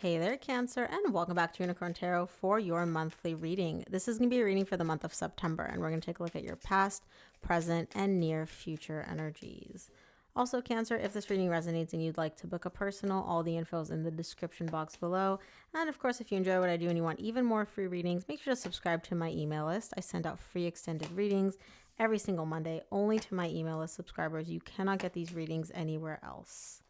Hey there, Cancer, and welcome back to Unicorn Tarot for your monthly reading. This is going to be a reading for the month of September, and we're going to take a look at your past, present, and near future energies. Also, Cancer, if this reading resonates and you'd like to book a personal, all the info is in the description box below. And of course, if you enjoy what I do and you want even more free readings, make sure to subscribe to my email list. I send out free extended readings every single Monday, only to my email list subscribers. You cannot get these readings anywhere else.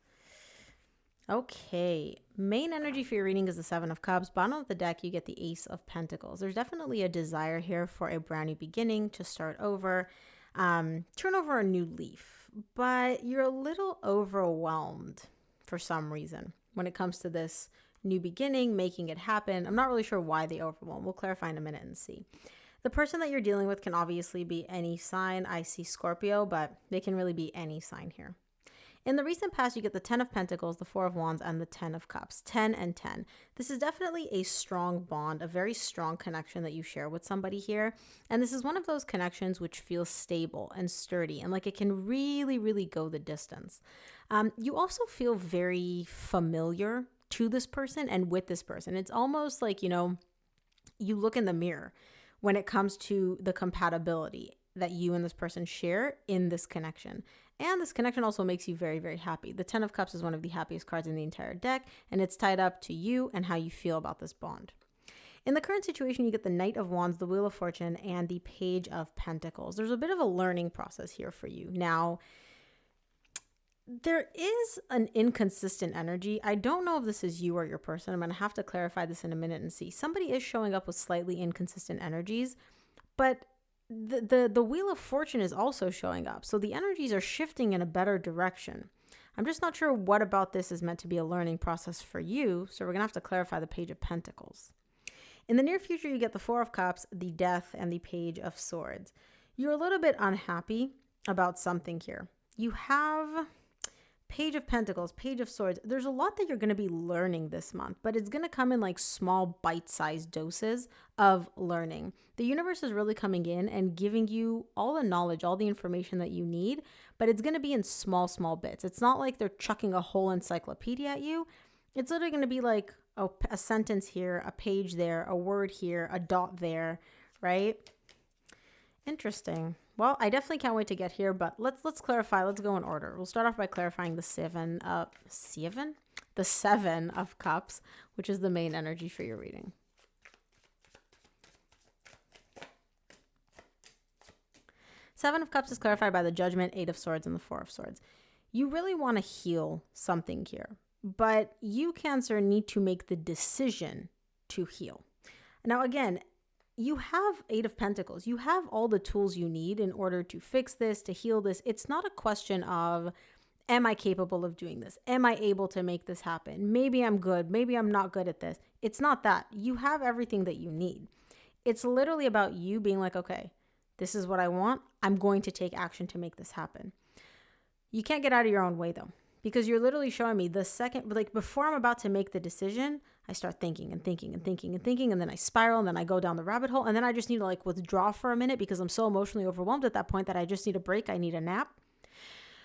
Okay, main energy for your reading is the Seven of Cups. Bottom of the deck, you get the Ace of Pentacles. There's definitely a desire here for a brand new beginning, to start over, turn over a new leaf. But you're a little overwhelmed for some reason when it comes to this new beginning, making it happen. I'm not really sure why they overwhelm. We'll clarify in a minute and see. The person that you're dealing with can obviously be any sign. I see Scorpio, but they can really be any sign here. In the recent past, you get the 10 of Pentacles, the 4 of Wands, and the 10 of Cups. 10 and 10. This is definitely a strong bond, a very strong connection that you share with somebody here. And this is one of those connections which feels stable and sturdy and like it can really, really go the distance. You also feel very familiar to this person and with this person. It's almost like, you look in the mirror when it comes to the compatibility that you and this person share in this connection. And this connection also makes you very, very happy. The 10 of Cups is one of the happiest cards in the entire deck, and it's tied up to you and how you feel about this bond. In the current situation, you get the Knight of Wands, the Wheel of Fortune, and the Page of Pentacles. There's a bit of a learning process here for you. Now, there is an inconsistent energy. I don't know if this is you or your person. I'm going to have to clarify this in a minute and see. Somebody is showing up with slightly inconsistent energies, but the Wheel of Fortune is also showing up. So the energies are shifting in a better direction. I'm just not sure what about this is meant to be a learning process for you. So we're going to have to clarify the Page of Pentacles. In the near future, you get the 4 of Cups, the Death, and the Page of Swords. You're a little bit unhappy about something here. You have Page of Pentacles, Page of Swords. There's a lot that you're going to be learning this month, but it's going to come in like small bite-sized doses of learning. The universe is really coming in and giving you all the knowledge, all the information that you need, but it's going to be in small, small bits. It's not like they're chucking a whole encyclopedia at you. It's literally going to be like a sentence here, a page there, a word here, a dot there, right? Interesting. Well, I definitely can't wait to get here, but let's clarify. Let's go in order. We'll start off by clarifying the seven of Cups, which is the main energy for your reading. Seven of Cups is clarified by the Judgment, 8 of Swords, and the 4 of Swords. You really want to heal something here, but you, Cancer, need to make the decision to heal. Now, again, you have 8 of Pentacles. You have all the tools you need in order to fix this, to heal this. It's not a question of, am I capable of doing this? Am I able to make this happen? Maybe I'm good. Maybe I'm not good at this. It's not that. You have everything that you need. It's literally about you being like, okay, this is what I want. I'm going to take action to make this happen. You can't get out of your own way though, because you're literally showing me the second, like before I'm about to make the decision, I start thinking and thinking and thinking and thinking, and then I spiral, and then I go down the rabbit hole, and then I just need to like withdraw for a minute because I'm so emotionally overwhelmed at that point that I just need a break. I need a nap,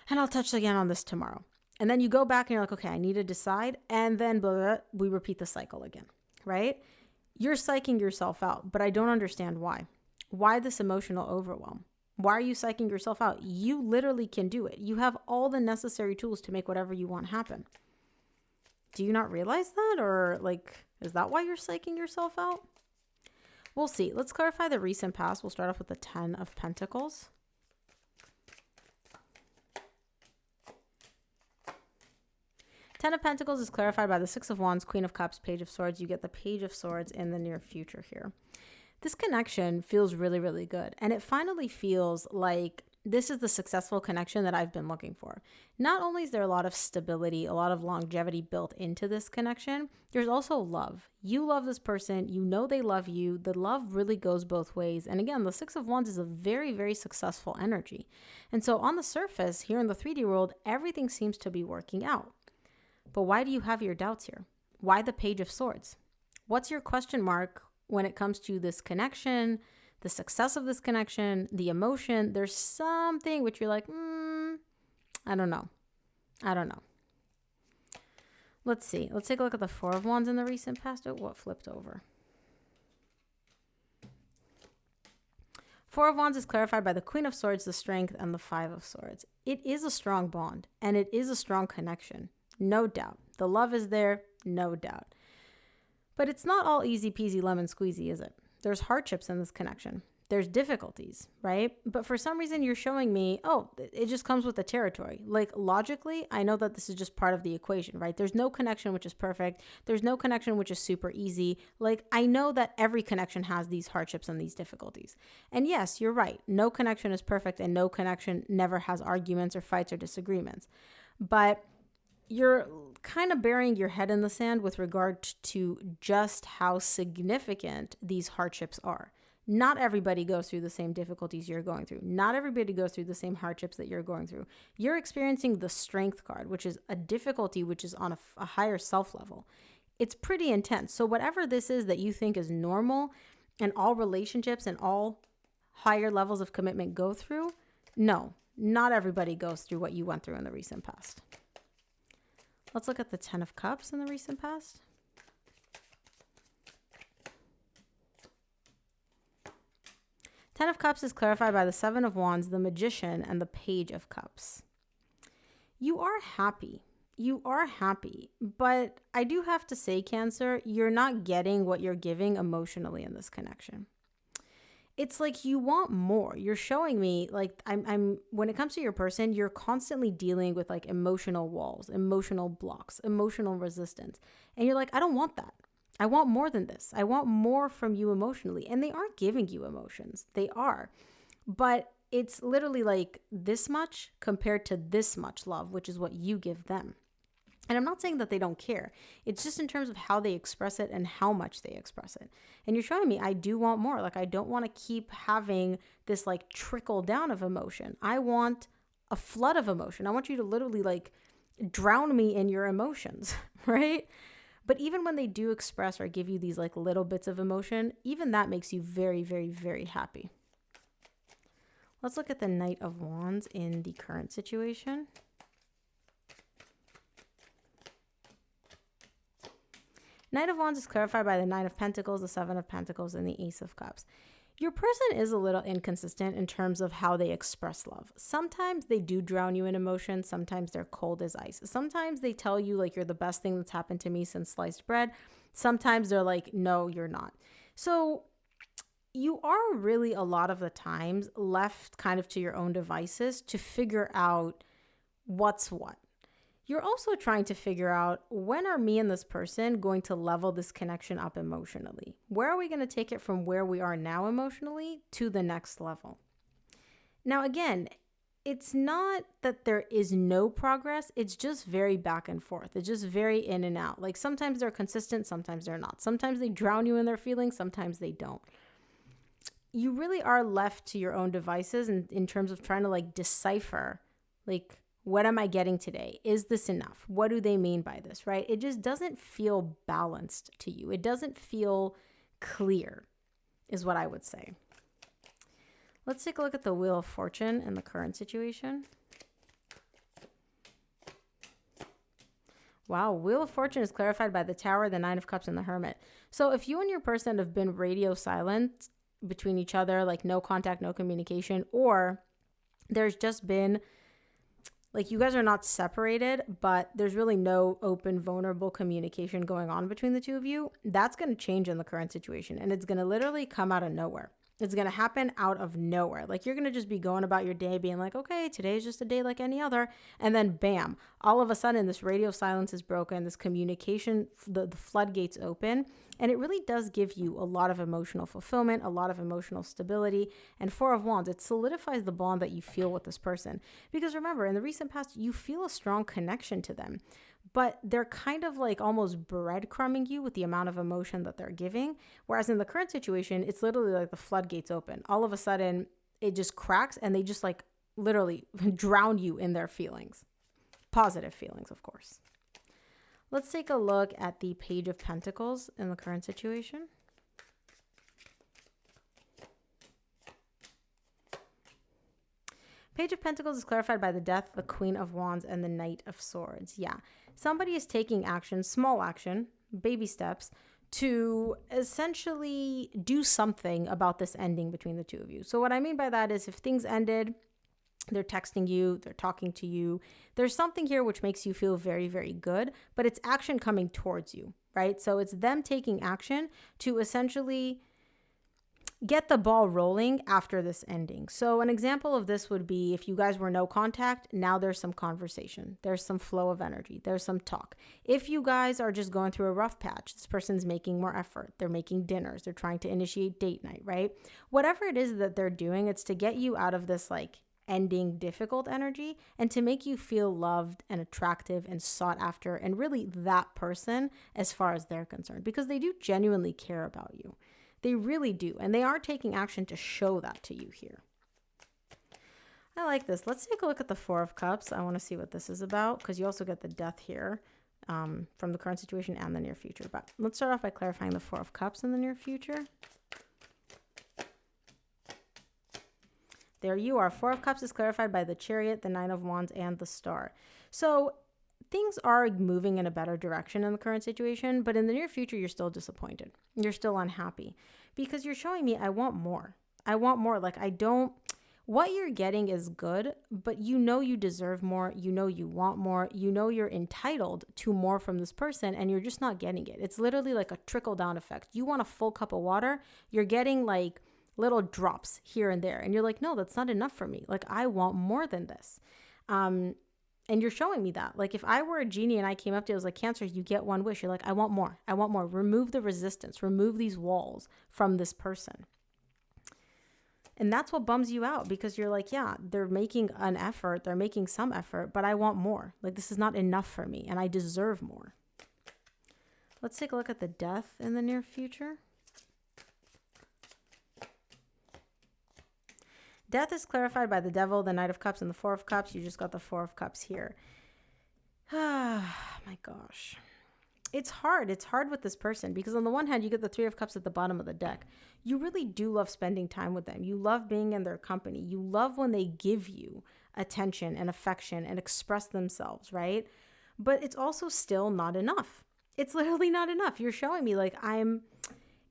and I'll touch again on this tomorrow. And then you go back and you're like, okay, I need to decide, and then blah, blah, blah, we repeat the cycle again, right? You're psyching yourself out, but I don't understand why. Why this emotional overwhelm? Why are you psyching yourself out? You literally can do it. You have all the necessary tools to make whatever you want happen. Do you not realize that? Or like, is that why you're psyching yourself out? We'll see. Let's clarify the recent past. We'll start off with the 10 of Pentacles. Ten of Pentacles is clarified by the 6 of Wands, Queen of Cups, Page of Swords. You get the Page of Swords in the near future here. This connection feels really, really good. And it finally feels like this is the successful connection that I've been looking for. Not only is there a lot of stability, a lot of longevity built into this connection, there's also love. You love this person. You know they love you. The love really goes both ways. And again, the 6 of Wands is a very, very successful energy. And so on the surface, here in the 3D world, everything seems to be working out. But why do you have your doubts here? Why the Page of Swords? What's your question mark when it comes to this connection, the success of this connection, the emotion? There's something which you're like, I don't know. Let's see. Let's take a look at the Four of Wands in the recent past. Oh, what flipped over? Four of Wands is clarified by the Queen of Swords, the Strength, and the Five of Swords. It is a strong bond, and it is a strong connection. No doubt. The love is there, no doubt. But it's not all easy peasy lemon squeezy, is it? There's hardships in this connection. There's difficulties, right? But for some reason, you're showing me, oh, it just comes with the territory. Like, logically, I know that this is just part of the equation, right? There's no connection which is perfect. There's no connection which is super easy. Like, I know that every connection has these hardships and these difficulties. And yes, you're right. No connection is perfect, and no connection never has arguments or fights or disagreements. But you're kind of burying your head in the sand with regard to just how significant these hardships are. Not everybody goes through the same difficulties you're going through. Not everybody goes through the same hardships that you're going through. You're experiencing the Strength card, which is a difficulty which is on a higher self level. It's pretty intense. So whatever this is that you think is normal and all relationships and all higher levels of commitment go through, no, not everybody goes through what you went through in the recent past. Let's look at the Ten of Cups in the recent past. Ten of Cups is clarified by the Seven of Wands, the Magician, and the Page of Cups. You are happy. You are happy. But I do have to say, Cancer, you're not getting what you're giving emotionally in this connection. It's like you want more. You're showing me like I'm when it comes to your person, you're constantly dealing with like emotional walls, emotional blocks, emotional resistance. And you're like, I don't want that. I want more than this. I want more from you emotionally. And they aren't giving you emotions. They are. But it's literally like this much compared to this much love, which is what you give them. And I'm not saying that they don't care. It's just in terms of how they express it and how much they express it. And you're showing me, I do want more. Like, I don't want to keep having this like trickle down of emotion. I want a flood of emotion. I want you to literally like drown me in your emotions, right? But even when they do express or give you these like little bits of emotion, even that makes you very, very, very happy. Let's look at the Knight of Wands in the current situation. Knight of Wands is clarified by the Nine of Pentacles, the Seven of Pentacles, and the Ace of Cups. Your person is a little inconsistent in terms of how they express love. Sometimes they do drown you in emotion. Sometimes they're cold as ice. Sometimes they tell you like you're the best thing that's happened to me since sliced bread. Sometimes they're like, no, you're not. So you are really a lot of the times left kind of to your own devices to figure out what's what. You're also trying to figure out, when are me and this person going to level this connection up emotionally? Where are we going to take it from where we are now emotionally to the next level? Now, again, it's not that there is no progress. It's just very back and forth. It's just very in and out. Like sometimes they're consistent, sometimes they're not. Sometimes they drown you in their feelings, sometimes they don't. You really are left to your own devices in terms of trying to like decipher, like, what am I getting today? Is this enough? What do they mean by this, right? It just doesn't feel balanced to you. It doesn't feel clear, is what I would say. Let's take a look at the Wheel of Fortune in the current situation. Wow, Wheel of Fortune is clarified by the Tower, the Nine of Cups, and the Hermit. So if you and your person have been radio silent between each other, like no contact, no communication, or there's just been like you guys are not separated, but there's really no open, vulnerable communication going on between the two of you, that's going to change in the current situation. And it's going to literally come out of nowhere. It's going to happen out of nowhere. Like you're going to just be going about your day being like, okay, today's just a day like any other. And then bam, all of a sudden this radio silence is broken. This communication, the floodgates open. And it really does give you a lot of emotional fulfillment, a lot of emotional stability. And Four of Wands, it solidifies the bond that you feel with this person. Because remember, in the recent past, you feel a strong connection to them. But they're kind of like almost breadcrumbing you with the amount of emotion that they're giving. Whereas in the current situation, it's literally like the floodgates open. All of a sudden, it just cracks and they just like literally drown you in their feelings. Positive feelings, of course. Let's take a look at the Page of Pentacles in the current situation. Page of Pentacles is clarified by the Death, the Queen of Wands, and the Knight of Swords. Yeah. somebody is taking action, small action, baby steps, to essentially do something about this ending between the two of you. So what I mean by that is if things ended, they're texting you, they're talking to you, there's something here which makes you feel very, very good, but it's action coming towards you, right? So it's them taking action to essentially get the ball rolling after this ending. So an example of this would be if you guys were no contact, now there's some conversation, there's some flow of energy, there's some talk. If you guys are just going through a rough patch, this person's making more effort, they're making dinners, they're trying to initiate date night, right? Whatever it is that they're doing, it's to get you out of this like ending difficult energy and to make you feel loved and attractive and sought after and really that person as far as they're concerned, because they do genuinely care about you. They really do. And they are taking action to show that to you here. I like this. Let's take a look at the Four of Cups. I want to see what this is about because you also get the Death here from the current situation and the near future. But let's start off by clarifying the Four of Cups in the near future. There you are. Four of Cups is clarified by the Chariot, the Nine of Wands, and the Star. So things are moving in a better direction in the current situation, but in the near future, you're still disappointed. You're still unhappy because you're showing me, I want more. I want more. Like what you're getting is good, but you know you deserve more. You know you want more. You know you're entitled to more from this person and you're just not getting it. It's literally like a trickle down effect. You want a full cup of water. You're getting like little drops here and there. And you're like, no, that's not enough for me. Like I want more than this. And you're showing me that. Like if I were a genie and I came up to you, I was like, Cancer, you get one wish. You're like, I want more. I want more. Remove the resistance. Remove these walls from this person. And that's what bums you out because you're like, yeah, they're making an effort. They're making some effort, but I want more. Like this is not enough for me and I deserve more. Let's take a look at the Death in the near future. Death is clarified by the Devil, the Knight of Cups, and the Four of Cups. You just got the Four of Cups here. Ah, my gosh. It's hard. It's hard with this person because on the one hand, you get the Three of Cups at the bottom of the deck. You really do love spending time with them. You love being in their company. You love when they give you attention and affection and express themselves, right? But it's also still not enough. It's literally not enough. You're showing me like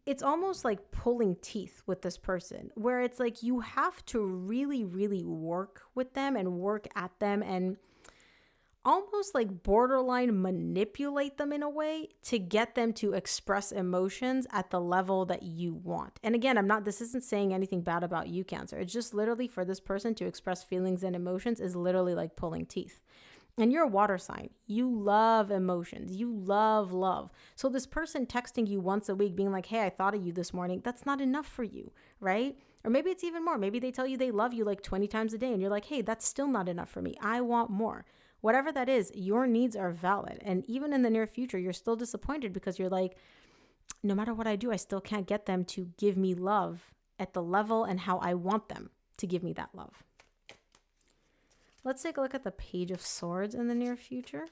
it's almost like pulling teeth with this person where it's like you have to really, really work with them and work at them and almost like borderline manipulate them in a way to get them to express emotions at the level that you want. And again, this isn't saying anything bad about you, Cancer. It's just literally for this person to express feelings and emotions is literally like pulling teeth. And you're a water sign. You love emotions. You love love. So this person texting you once a week being like, hey, I thought of you this morning. That's not enough for you, right? Or maybe it's even more. Maybe they tell you they love you like 20 times a day and you're like, hey, that's still not enough for me. I want more. Whatever that is, your needs are valid. And even in the near future, you're still disappointed because you're like, no matter what I do, I still can't get them to give me love at the level and how I want them to give me that love. Let's take a look at the Page of Swords in the near future.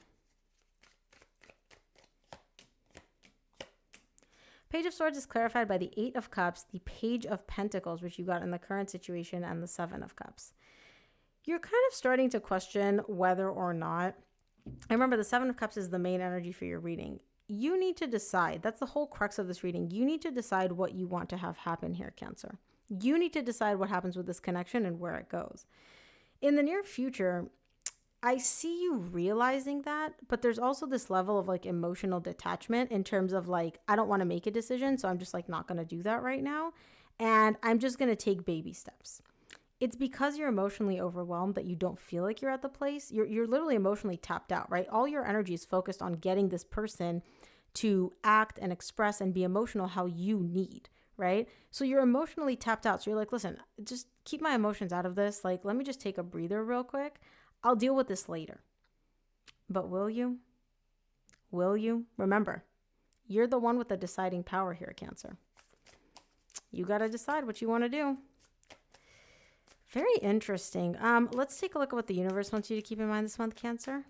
Page of Swords is clarified by the Eight of Cups, the Page of Pentacles, which you got in the current situation, and the Seven of Cups. You're kind of starting to question whether or not, and remember the Seven of Cups is the main energy for your reading. You need to decide, that's the whole crux of this reading. You need to decide what you want to have happen here, Cancer. You need to decide what happens with this connection and where it goes. In the near future, I see you realizing that, but there's also this level of like emotional detachment in terms of like, I don't want to make a decision, so I'm just like not going to do that right now. And I'm just going to take baby steps. It's because you're emotionally overwhelmed that you don't feel like you're at the place. You're literally emotionally tapped out, right? All your energy is focused on getting this person to act and express and be emotional how you need, right? So you're emotionally tapped out. So you're like, listen, just keep my emotions out of this. Like, let me just take a breather real quick. I'll deal with this later. But will you? Will you? Remember, you're the one with the deciding power here, Cancer. You got to decide what you want to do. Very interesting. Let's take a look at what the universe wants you to keep in mind this month, Cancer.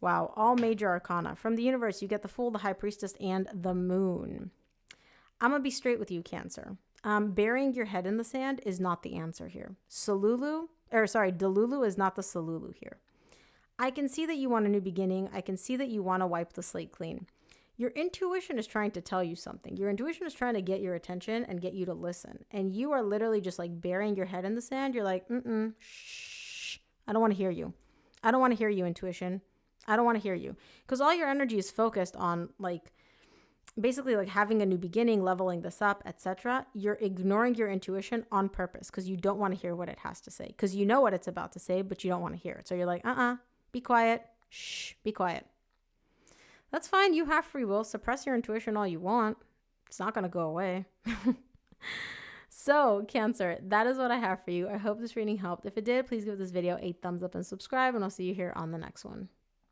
Wow, all major arcana. From the universe, you get the Fool, the High Priestess, and the Moon. I'm going to be straight with you, Cancer. Burying your head in the sand is not the answer here. Solulu Delulu is not the Salulu here. I can see that you want a new beginning. I can see that you want to wipe the slate clean. Your intuition is trying to tell you something. Your intuition is trying to get your attention and get you to listen. And you are literally just like burying your head in the sand. You're like, shh, I don't want to hear you. I don't want to hear you, intuition. I don't want to hear you. Because all your energy is focused on like, basically like having a new beginning, leveling this up, etc. You're ignoring your intuition on purpose because you don't want to hear what it has to say. Because you know what it's about to say, but you don't want to hear it. So you're like, be quiet. Shh, be quiet. That's fine. You have free will. Suppress your intuition all you want. It's not going to go away. So, Cancer, that is what I have for you. I hope this reading helped. If it did, please give this video a thumbs up and subscribe, and I'll see you here on the next one.